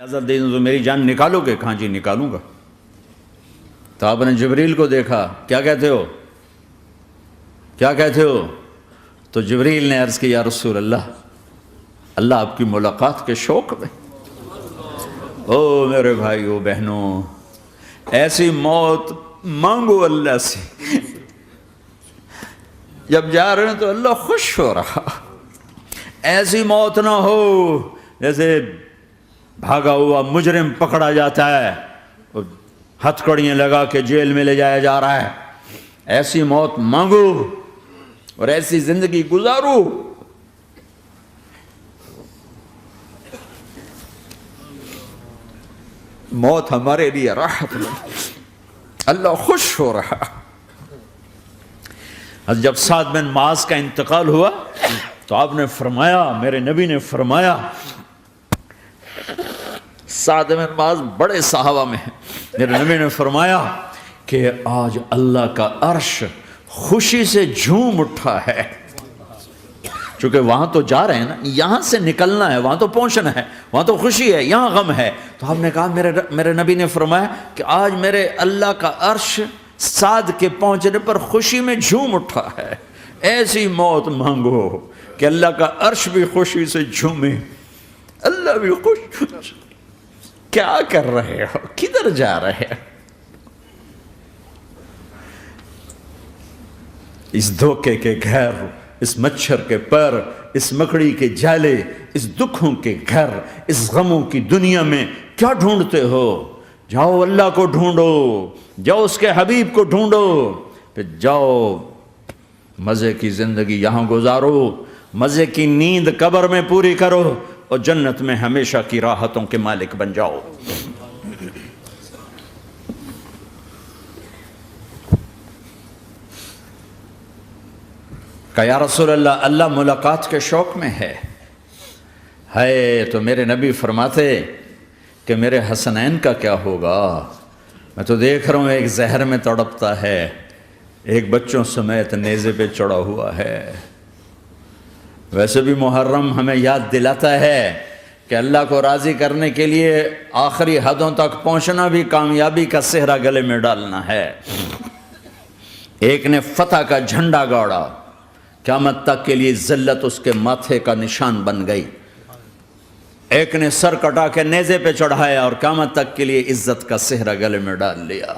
اجازت دے دیں تو میری جان نکالو گے؟ کہاں جی نکالوں گا۔ تو آپ نے جبریل کو دیکھا، کیا کہتے ہو کیا کہتے ہو؟ تو جبریل نے عرض کی یا رسول اللہ آپ کی ملاقات کے شوق میں۔ او میرے بھائیو بہنوں، ایسی موت مانگو اللہ سے، جب جا رہے ہیں تو اللہ خوش ہو رہا۔ ایسی موت نہ ہو جیسے بھاگا ہوا مجرم پکڑا جاتا ہے، ہتھکڑیاں لگا کے جیل میں لے جایا جا رہا ہے۔ ایسی موت مانگو اور ایسی زندگی گزارو۔ موت ہمارے لیے راحت ہے، اللہ خوش ہو رہا۔ جب سعد بن معاذ کا انتقال ہوا تو آپ نے فرمایا، میرے نبی نے فرمایا، سعد بن معاذ بڑے صحابہ میں ہیں، میرے نبی نے فرمایا کہ آج اللہ کا عرش خوشی سے جھوم اٹھا ہے، چونکہ وہاں تو جا رہے ہیں نا، یہاں سے نکلنا ہے، وہاں تو پہنچنا ہے، وہاں تو خوشی ہے، یہاں غم ہے۔ تو آپ نے کہا، میرے نبی نے فرمایا کہ آج میرے اللہ کا عرش سعد کے پہنچنے پر خوشی میں جھوم اٹھا ہے۔ ایسی موت مانگو کہ اللہ کا عرش بھی خوشی سے جھومے، اللہ بھی خوش۔ کیا کر رہے ہو؟ کدھر جا رہے ہو؟ اس دھوکے کے گھر، اس مچھر کے پر، اس مکڑی کے جالے، اس دکھوں کے گھر، اس غموں کی دنیا میں کیا ڈھونڈتے ہو؟ جاؤ اللہ کو ڈھونڈو، جاؤ اس کے حبیب کو ڈھونڈو، پھر جاؤ مزے کی زندگی یہاں گزارو، مزے کی نیند قبر میں پوری کرو اور جنت میں ہمیشہ کی راحتوں کے مالک بن جاؤ۔ کہ یا رسول اللہ ملاقات کے شوق میں ہے۔ تو میرے نبی فرماتے کہ میرے حسنین کا کیا ہوگا؟ میں تو دیکھ رہا ہوں ایک زہر میں تڑپتا ہے، ایک بچوں سمیت نیزے پہ چڑھا ہوا ہے۔ ویسے بھی محرم ہمیں یاد دلاتا ہے کہ اللہ کو راضی کرنے کے لیے آخری حدوں تک پہنچنا بھی کامیابی کا صحرا گلے میں ڈالنا ہے۔ ایک نے فتح کا جھنڈا گاڑا، قیامت تک کے لیے ذلت اس کے ماتھے کا نشان بن گئی۔ ایک نے سر کٹا کے نیزے پہ چڑھایا اور قیامت تک کے لیے عزت کا صحرا گلے میں ڈال لیا۔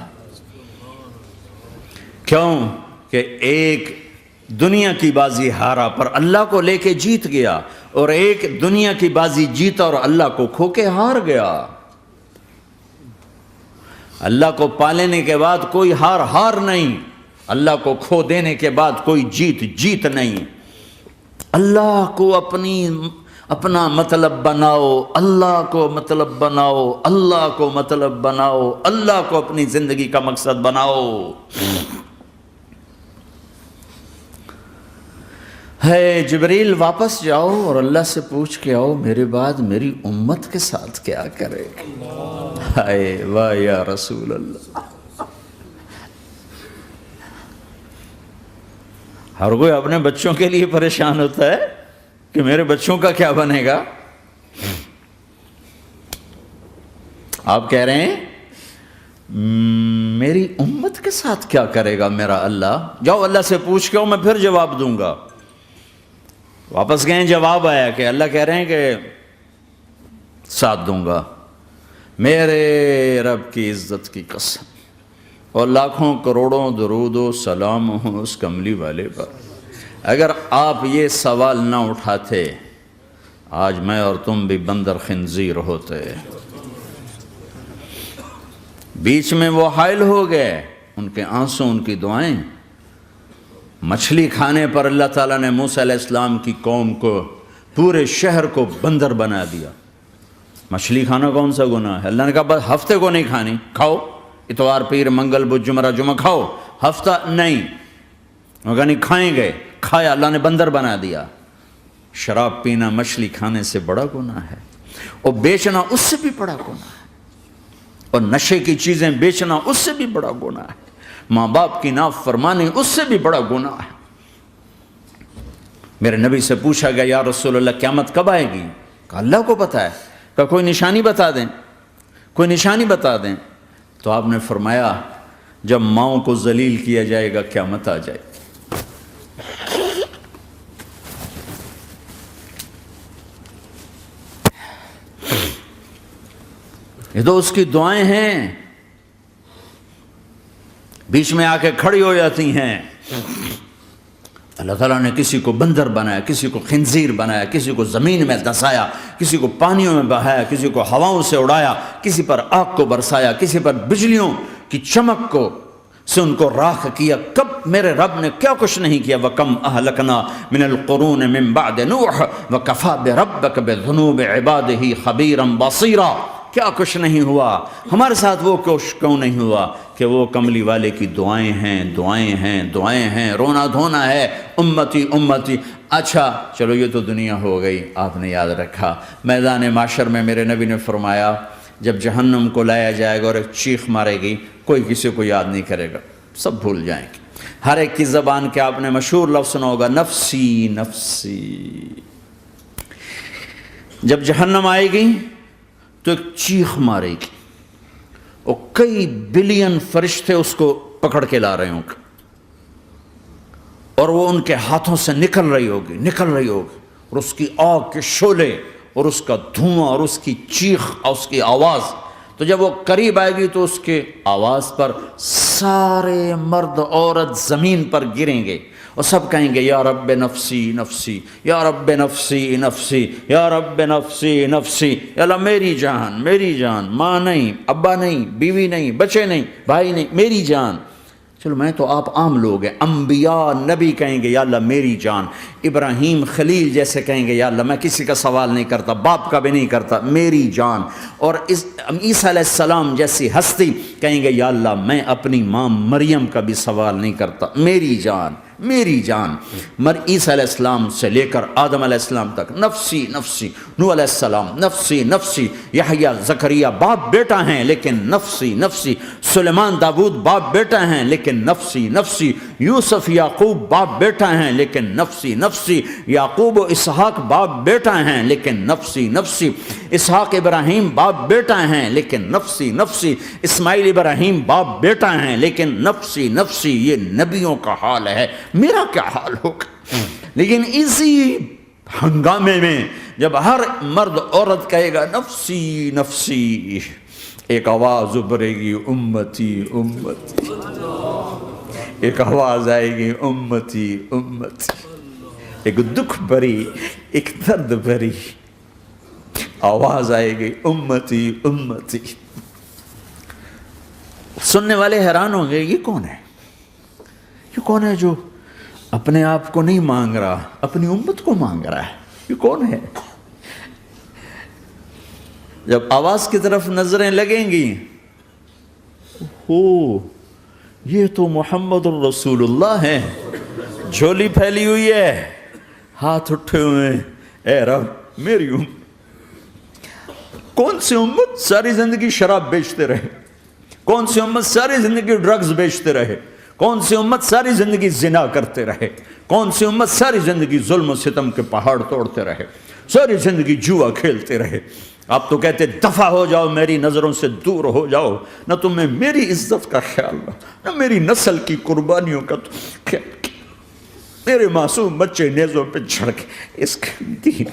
کیوں کہ ایک دنیا کی بازی ہارا پر اللہ کو لے کے جیت گیا، اور ایک دنیا کی بازی جیتا اور اللہ کو کھو کے ہار گیا۔ اللہ کو پالینے کے بعد کوئی ہار نہیں، اللہ کو کھو دینے کے بعد کوئی جیت نہیں۔ اللہ کو اپنا مطلب بناؤ، اللہ کو مطلب بناؤ، اللہ کو مطلب بناؤ، اللہ کو اپنی زندگی کا مقصد بناؤ۔ جبریل واپس جاؤ اور اللہ سے پوچھ کے آؤ، میرے بعد میری امت کے ساتھ کیا کرے گا؟ واہ یا رسول اللہ۔ ہر کوئی اپنے بچوں کے لیے پریشان ہوتا ہے کہ میرے بچوں کا کیا بنے گا۔ آپ کہہ رہے ہیں میری امت کے ساتھ کیا کرے گا میرا اللہ؟ جاؤ اللہ سے پوچھ کے آؤ، میں پھر جواب دوں گا۔ واپس گئے، جواب آیا کہ اللہ کہہ رہے ہیں کہ ساتھ دوں گا، میرے رب کی عزت کی قسم، اور لاکھوں کروڑوں درود و سلام ہوں اس کملی والے پر۔ اگر آپ یہ سوال نہ اٹھاتے، آج میں اور تم بھی بندر خنزیر ہوتے۔ بیچ میں وہ حائل ہو گئے، ان کے آنسو، ان کی دعائیں۔ مچھلی کھانے پر اللہ تعالیٰ نے موسیٰ علیہ السلام کی قوم کو، پورے شہر کو بندر بنا دیا۔ مچھلی کھانا کون سا گناہ ہے؟ اللہ نے کہا بس ہفتے کو نہیں کھانی، کھاؤ، اتوار پیر منگل بدھ جمعہ کھاؤ، ہفتہ نہیں۔ مگر نہیں کھائیں گے، کھایا، اللہ نے بندر بنا دیا۔ شراب پینا مچھلی کھانے سے بڑا گناہ ہے، اور بیچنا اس سے بھی بڑا گناہ ہے، اور نشے کی چیزیں بیچنا اس سے بھی بڑا گناہ ہے، ماں باپ کی نافرمانی اس سے بھی بڑا گناہ ہے۔ میرے نبی سے پوچھا گیا یا رسول اللہ قیامت کب آئے گی؟ کہا اللہ کو پتہ ہے۔ کہ کوئی نشانی بتا دیں، کوئی نشانی بتا دیں. تو آپ نے فرمایا جب ماؤں کو ذلیل کیا جائے گا قیامت آ جائے گی. یہ تو اس کی دعائیں ہیں، بیچ میں آ کے کھڑی ہو جاتی ہیں. اللہ تعالیٰ نے کسی کو بندر بنایا، کسی کو خنزیر بنایا، کسی کو زمین میں دسایا، کسی کو پانیوں میں بہایا، کسی کو ہواؤں سے اڑایا، کسی پر آگ کو برسایا، کسی پر بجلیوں کی چمک کو سے ان کو راکھ کیا. کب میرے رب نے کیا کچھ نہیں کیا. وَكَمْ أَهْلَكْنَا مِنَ الْقُرُونِ مِن بَعْدِ نُوحٍ وَكَفَىٰ بِرَبِّكَ بِذُنُوبِ عِبَادِهِ خَبِيرًا بَصِيرًا. کیا کچھ نہیں ہوا ہمارے ساتھ، وہ کچھ کیوں نہیں ہوا کہ وہ کملی والے کی دعائیں ہیں، دعائیں ہیں، دعائیں ہیں، رونا دھونا ہے، امتی امتی. اچھا چلو یہ تو دنیا ہو گئی. آپ نے یاد رکھا میدان معاشر میں میرے نبی نے فرمایا جب جہنم کو لایا جائے گا اور ایک چیخ مارے گی، کوئی کسی کو یاد نہیں کرے گا، سب بھول جائیں گے. ہر ایک کی زبان کے آپ نے مشہور لفظ سنا ہوگا، نفسی نفسی. جب جہنم آئے گی تو ایک چیخ مارے گی اور کئی بلین فرشتے اس کو پکڑ کے لا رہے ہوں گے اور وہ ان کے ہاتھوں سے نکل رہی ہوگی اور اس کی آگ کے شعلے اور اس کا دھواں اور اس کی چیخ اور اس کی آواز. تو جب وہ قریب آئے گی تو اس کے آواز پر سارے مرد عورت زمین پر گریں گے اور سب کہیں گے یا رب نفسی نفسی، یا رب نفسی نفسی، یا رب نفسی نفسی. یا اللہ میری جان، میری جان، ماں نہیں، ابا نہیں، بیوی نہیں، بچے نہیں، بھائی نہیں، میری جان. چلو میں تو آپ عام لوگ ہیں، انبیاء نبی کہیں گے یا اللہ میری جان. ابراہیم خلیل جیسے کہیں گے یا اللہ میں کسی کا سوال نہیں کرتا، باپ کا بھی نہیں کرتا، میری جان. اور عیسیٰ علیہ السلام جیسی ہستی کہیں گے یا اللہ میں اپنی ماں مریم کا بھی سوال نہیں کرتا، میری جان، میری جان. عیسیٰ علیہ السلام سے لے کر آدم علیہ السلام تک نفسی نفسی. نوح علیہ السلام نفسی نفسی. یحییٰ زکریا باپ بیٹا ہیں لیکن نفسی نفسی. سلیمان داؤد باپ بیٹا ہیں لیکن نفسی نفسی. یوسف یعقوب باپ بیٹا ہیں لیکن نفسی نفسی. یعقوب و اسحاق باپ بیٹا ہیں لیکن نفسی نفسی. اسحاق ابراہیم باپ بیٹا ہیں لیکن نفسی نفسی. اسماعیل ابراہیم باپ بیٹا ہیں لیکن نفسی نفسی. یہ نبیوں کا حال ہے، میرا کیا حال ہوگا؟ لیکن اسی ہنگامے میں جب ہر مرد عورت کہے گا نفسی نفسی، ایک آواز ابھرے گی امتی امتی. ایک آواز آئے گی امتی امتی. ایک دکھ بھری، ایک درد بھری آواز آئے گی امتی امتی. سننے والے حیران ہوں گے یہ کون ہے، یہ کون ہے جو اپنے آپ کو نہیں مانگ رہا، اپنی امت کو مانگ رہا ہے، یہ کون ہے؟ جب آواز کی طرف نظریں لگیں گی، ہو یہ تو محمد الرسول اللہ ہے، جھولی پھیلی ہوئی ہے، ہاتھ اٹھے ہوئے ہیں، اے رب میری امت. کون سی امت ساری زندگی شراب بیچتے رہے؟ کون سی امت ساری زندگی ڈرگز بیچتے رہے؟ کون سی امت ساری زندگی زنا کرتے رہے؟ کون سی امت ساری زندگی ظلم و ستم کے پہاڑ توڑتے رہے؟ ساری زندگی جوا کھیلتے رہے؟ آپ تو کہتے دفع ہو جاؤ، میری نظروں سے دور ہو جاؤ، نہ تمہیں میری عزت کا خیال نہ میری نسل کی قربانیوں کا خیال. میرے معصوم بچے نیزوں پہ چڑھ کے اس دین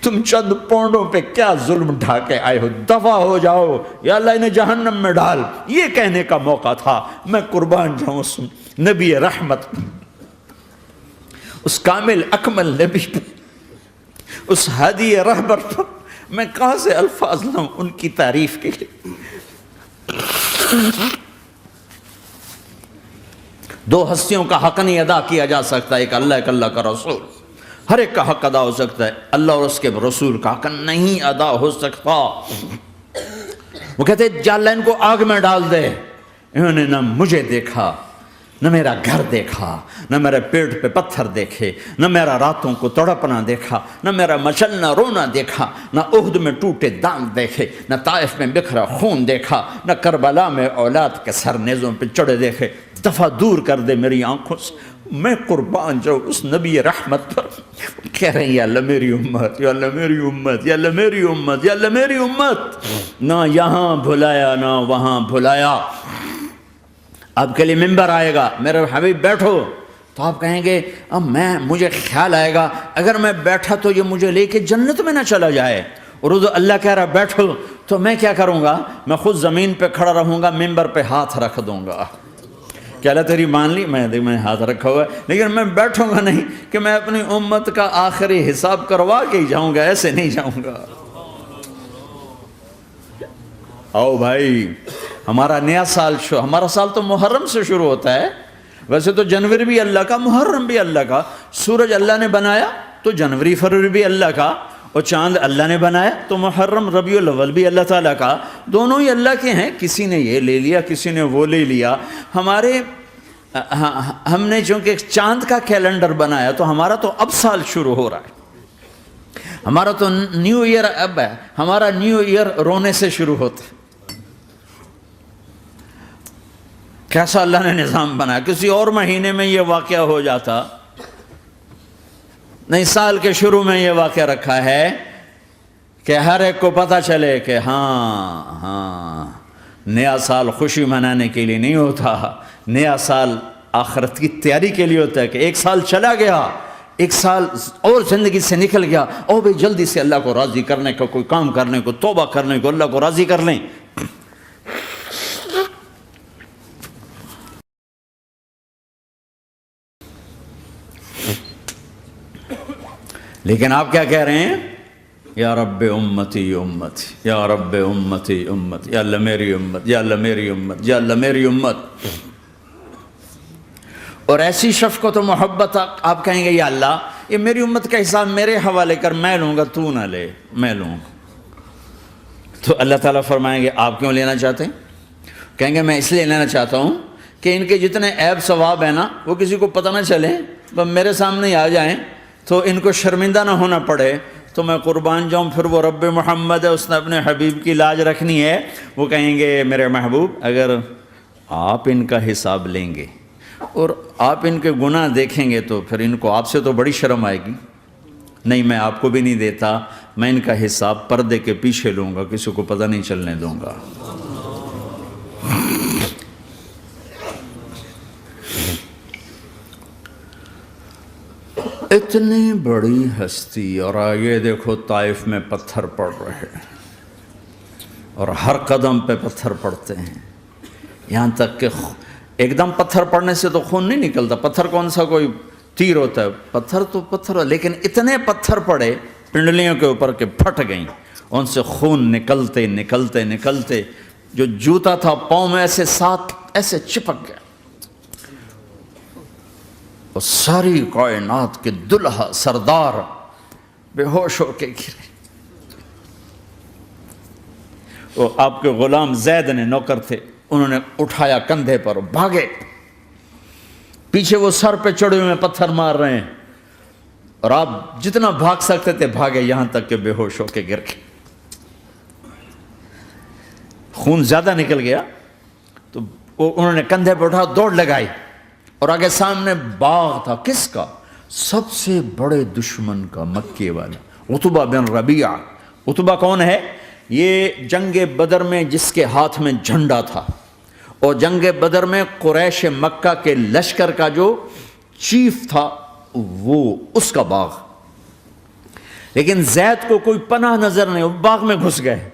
تم چند پونڈوں پہ کیا ظلم ڈھا کے آئے ہو، دفع ہو جاؤ یا اللہ انہیں جہنم میں ڈال. یہ کہنے کا موقع تھا. میں قربان جاؤں اس نبی رحمت، اس کامل اکمل نبی پر، اس ہادی رہبر پر میں کہاں سے الفاظ لاؤں ان کی تعریف کے لیے. دو ہستیوں کا حق نہیں ادا کیا جا سکتا، ایک اللہ، ایک اللہ کا رسول. ہر ایک کا حق ادا ہو سکتا ہے، اللہ اور اس کے رسول کا حق نہیں ادا ہو سکتا. وہ کہتے جا اللہ ان کو آگ میں ڈال دے. انہوں نے نہ مجھے دیکھا، نہ میرا گھر دیکھا، نہ میرے پیٹ پہ پتھر دیکھے، نہ میرا راتوں کو تڑپنا دیکھا، نہ میرا مچلنا رونا دیکھا، نہ احد میں ٹوٹے دانت دیکھے، نہ طائف میں بکھرا خون دیکھا، نہ کربلا میں اولاد کے سر نیزوں پہ چڑھے دیکھے. دفعہ دور کر دے میری آنکھوں سے. میں قربان جاؤں اس نبی رحمت پر. کہہ رہے ہیں یا اللہ میری امت، یا اللہ میری امت، یا اللہ میری امت، یا اللہ میری امت. نہ یہاں بھلایا نہ وہاں بھلایا. آپ کے لیے ممبر آئے گا، میرے حبیب بیٹھو، تو آپ کہیں گے اب مجھے خیال آئے گا اگر میں بیٹھا تو یہ مجھے لے کے جنت میں نہ چلا جائے. اور اللہ کہہ رہا بیٹھو تو میں کیا کروں گا؟ میں خود زمین پہ کھڑا رہوں گا، ممبر پہ ہاتھ رکھ دوں گا. کہ اللہ تیری مان لی، میں ہاتھ رکھا ہوا ہے، لیکن میں بیٹھوں گا نہیں کہ میں اپنی امت کا آخری حساب کروا کے ہی جاؤں گا، ایسے نہیں جاؤں گا. آؤ بھائی، ہمارا نیا سال ہمارا سال تو محرم سے شروع ہوتا ہے. ویسے تو جنوری بھی اللہ کا، محرم بھی اللہ کا. سورج اللہ نے بنایا تو جنوری فروری بھی اللہ کا، اور چاند اللہ نے بنایا تو محرم ربیع الاول بھی اللہ تعالیٰ کا. دونوں ہی اللہ کے ہیں. کسی نے یہ لے لیا، کسی نے وہ لے لیا. ہم نے چونکہ چاند کا کیلنڈر بنایا تو ہمارا تو اب سال شروع ہو رہا ہے. ہمارا تو نیو ایئر اب ہے. ہمارا نیو ایئر رونے سے شروع ہوتا ہے. کیسا اللہ نے نظام بنایا. کسی اور مہینے میں یہ واقعہ ہو جاتا. نہیں، سال کے شروع میں یہ واقعہ رکھا ہے کہ ہر ایک کو پتہ چلے کہ ہاں نیا سال خوشی منانے کے لیے نہیں ہوتا. نیا سال آخرت کی تیاری کے لیے ہوتا ہے کہ ایک سال چلا گیا، ایک سال اور زندگی سے نکل گیا، او بھئی جلدی سے اللہ کو راضی کرنے کا کوئی کام کرنے کو، توبہ کرنے کو، اللہ کو راضی کر لیں. لیکن آپ کیا کہہ رہے ہیں؟ یا رب امتی امتی، یا رب امتی امت، یا اللہ میری امت، یا اللہ میری امت، یا اللہ میری امت. اور ایسی شفقت و محبت آپ کہیں گے یا اللہ یہ میری امت کا حساب میرے حوالے کر، میں لوں گا، تو نہ لے، میں لوں گا. تو اللہ تعالیٰ فرمائیں گے آپ کیوں لینا چاہتے ہیں؟ کہیں گے میں اس لیے لینا چاہتا ہوں کہ ان کے جتنے عیب ثواب ہیں نا وہ کسی کو پتہ نہ چلے، بس میرے سامنے ہی آ جائیں تو ان کو شرمندہ نہ ہونا پڑے، تو میں قربان جاؤں. پھر وہ رب محمد ہے، اس نے اپنے حبیب کی لاج رکھنی ہے. وہ کہیں گے میرے محبوب اگر آپ ان کا حساب لیں گے اور آپ ان کے گناہ دیکھیں گے تو پھر ان کو آپ سے تو بڑی شرم آئے گی. نہیں، میں آپ کو بھی نہیں دیتا، میں ان کا حساب پردے کے پیچھے لوں گا، کسی کو پتہ نہیں چلنے دوں گا. اتنی بڑی ہستی، اور آگے دیکھو طائف میں پتھر پڑ رہے ہیں اور ہر قدم پہ پتھر پڑتے ہیں. یہاں تک کہ ایک دم پتھر پڑنے سے تو خون نہیں نکلتا. پتھر کون سا کوئی تیر ہوتا ہے؟ پتھر تو پتھر، لیکن اتنے پتھر پڑے پنڈلیوں کے اوپر کہ پھٹ گئیں. ان سے خون نکلتے نکلتے نکلتے جو جوتا تھا پاؤں میں ایسے چپک گیا. اور ساری کائنات کے دلہا سردار بے ہوش ہو کے گرے. وہ آپ کے غلام زید نے نوکر تھے، انہوں نے اٹھایا کندھے پر، بھاگے. پیچھے وہ سر پہ چڑھے ہوئے پتھر مار رہے ہیں، اور آپ جتنا بھاگ سکتے تھے بھاگے، یہاں تک کہ بے ہوش ہو کے گر گئے. خون زیادہ نکل گیا تو انہوں نے کندھے پہ اٹھا، دوڑ لگائی، اور آگے سامنے باغ تھا. کس کا؟ سب سے بڑے دشمن کا، مکے والا عتبہ بن ربیعہ. عتبہ کون ہے؟ یہ جنگ بدر میں جس کے ہاتھ میں جھنڈا تھا، اور جنگ بدر میں قریش مکہ کے لشکر کا جو چیف تھا وہ اس کا باغ. لیکن زید کو کوئی پناہ نظر نہیں، وہ باغ میں گھس گئے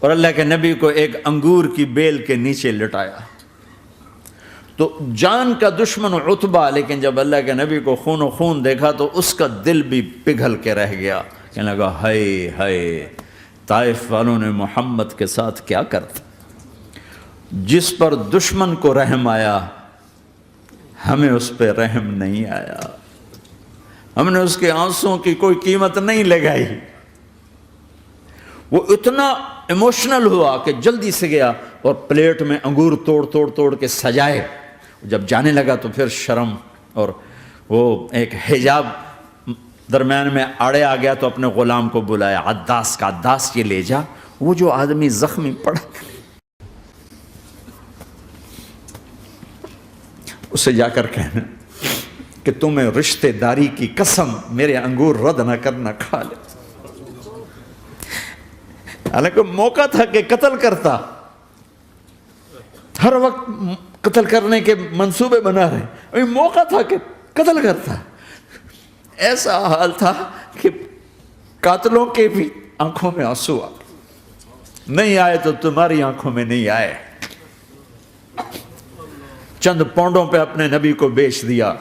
اور اللہ کے نبی کو ایک انگور کی بیل کے نیچے لٹایا. تو جان کا دشمن عتبہ، لیکن جب اللہ کے نبی کو خون و خون دیکھا تو اس کا دل بھی پگھل کے رہ گیا. کہنے لگا ہائے ہائے، طائف والوں نے محمد کے ساتھ کیا کرتا. جس پر دشمن کو رحم آیا ہمیں اس پہ رحم نہیں آیا. ہم نے اس کے آنسوں کی کوئی قیمت نہیں لگائی. وہ اتنا ایموشنل ہوا کہ جلدی سے گیا اور پلیٹ میں انگور توڑ کے سجائے. جب جانے لگا تو پھر شرم اور وہ ایک حجاب درمیان میں آڑے آ گیا، تو اپنے غلام کو بلایا، عداس کا، عداس یہ لے جا وہ جو آدمی زخمی پڑا اسے جا کر کہنا کہ تمہیں رشتہ داری کی قسم میرے انگور رد نہ کرنا کھا لے. حالانکہ موقع تھا کہ قتل کرتا، ہر وقت قتل کرنے کے منصوبے بنا رہے، موقع تھا کہ قتل کرتا. ایسا حال تھا کہ قاتلوں کے بھی آنکھوں میں آنسو آ نہیں آئے تو تمہاری آنکھوں میں نہیں آئے. چند پونڈوں پہ اپنے نبی کو بیچ دیا.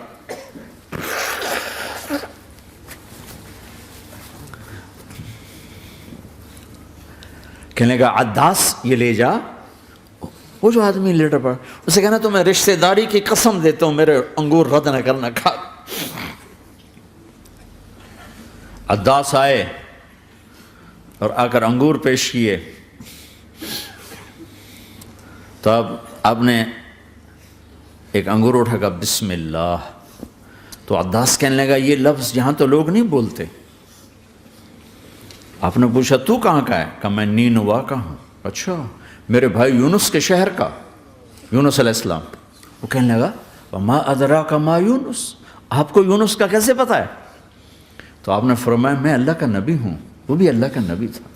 کہنے کا عداس یہ لے جا. وہ جو آدمی لیٹر پر اسے کہنا تو میں رشتہ داری کی قسم دیتا ہوں میرے انگور رد نہ کرنا کھا. عداس آئے اور آ کر انگور پیش کیے تو اب آپ نے ایک انگور اٹھا کر بسم اللہ. تو عداس کہنے لگا یہ لفظ یہاں تو لوگ نہیں بولتے. آپ نے پوچھا تو کہاں کا ہے؟ کہا میں نینوا کا ہوں. اچھا میرے بھائی یونس کے شہر کا، یونس علیہ السلام. وہ کہنے لگا وما ادراک ما یونس، آپ کو یونس کا کیسے پتا ہے؟ تو آپ نے فرمایا میں اللہ کا نبی ہوں، وہ بھی اللہ کا نبی تھا.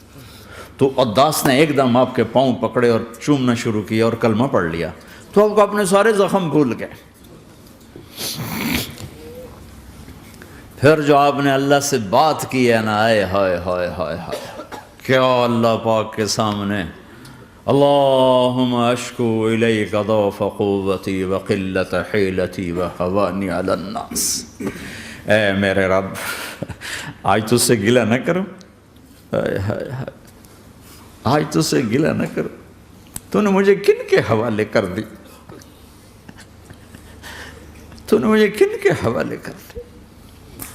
تو عداس نے ایک دم آپ کے پاؤں پکڑے اور چومنا شروع کیا اور کلمہ پڑھ لیا. تو آپ کو اپنے سارے زخم بھول گئے. پھر جو آپ نے اللہ سے بات کی ہے نا، آئے ہائے ہائے ہائے ہائے، کیا اللہ پاک کے سامنے اللہم اشکو الیک ضعف قوتی وقلت حیلتی وہوانی علی الناس. اے میرے رب آج تجھ سے گلہ نہ کروں، آج تجھ سے گلہ نہ کروں. تو نے مجھے کن کے حوالے کر دی، تو نے مجھے کن کے حوالے کر دی.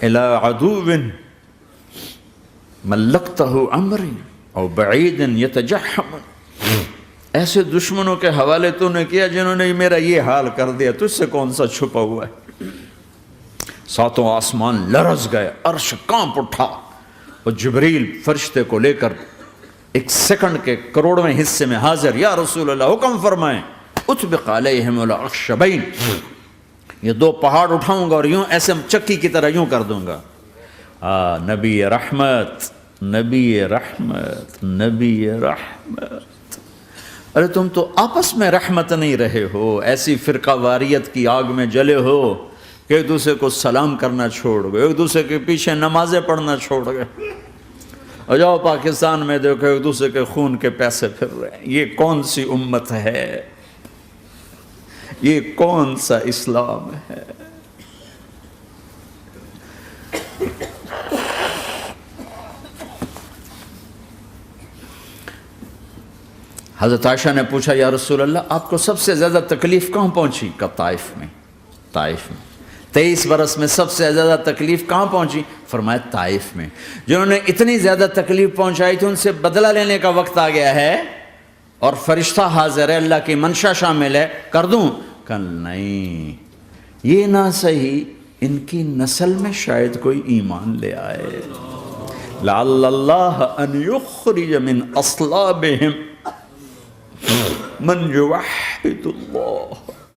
الی عدو ملکتہ امری او بعید یتجحم، ایسے دشمنوں کے حوالے تو نے کیا جنہوں نے میرا یہ حال کر دیا، تجھ سے کون سا چھپا ہوا ہے. ساتوں آسمان لرز گئے، عرش کانپ اٹھا اور جبریل فرشتے کو لے کر ایک سیکنڈ کے کروڑویں حصے میں حاضر. یا رسول اللہ حکم فرمائیں اطبق علیہم الاخشبین، یہ دو پہاڑ اٹھاؤں گا اور یوں ایسے چکی کی طرح یوں کر دوں گا. نبی رحمت، نبی رحمت، نبی رحمت. ارے تم تو آپس میں رحمت نہیں رہے ہو، ایسی فرقہ واریت کی آگ میں جلے ہو کہ ایک دوسرے کو سلام کرنا چھوڑ گئے، ایک دوسرے کے پیچھے نمازیں پڑھنا چھوڑ گئے. اور جاؤ پاکستان میں دیکھو ایک دوسرے کے خون کے پیسے پھر رہے ہیں. یہ کون سی امت ہے؟ یہ کون سا اسلام ہے؟ حضرت عائشہ نے پوچھا یا رسول اللہ آپ کو سب سے زیادہ تکلیف کہاں پہنچی؟ کہا طائف میں. طائف میں 23 برس میں سب سے زیادہ تکلیف کہاں پہنچی؟ فرمایا طائف میں. جنہوں نے اتنی زیادہ تکلیف پہنچائی تھی ان سے بدلہ لینے کا وقت آ گیا ہے اور فرشتہ حاضر ہے، اللہ کی منشا شامل ہے، کر دوں؟ کہ نہیں، یہ نہ صحیح، ان کی نسل میں شاید کوئی ایمان لے آئے. لعل اللہ ان یخرج من اصلابہم من یوحد اللہ.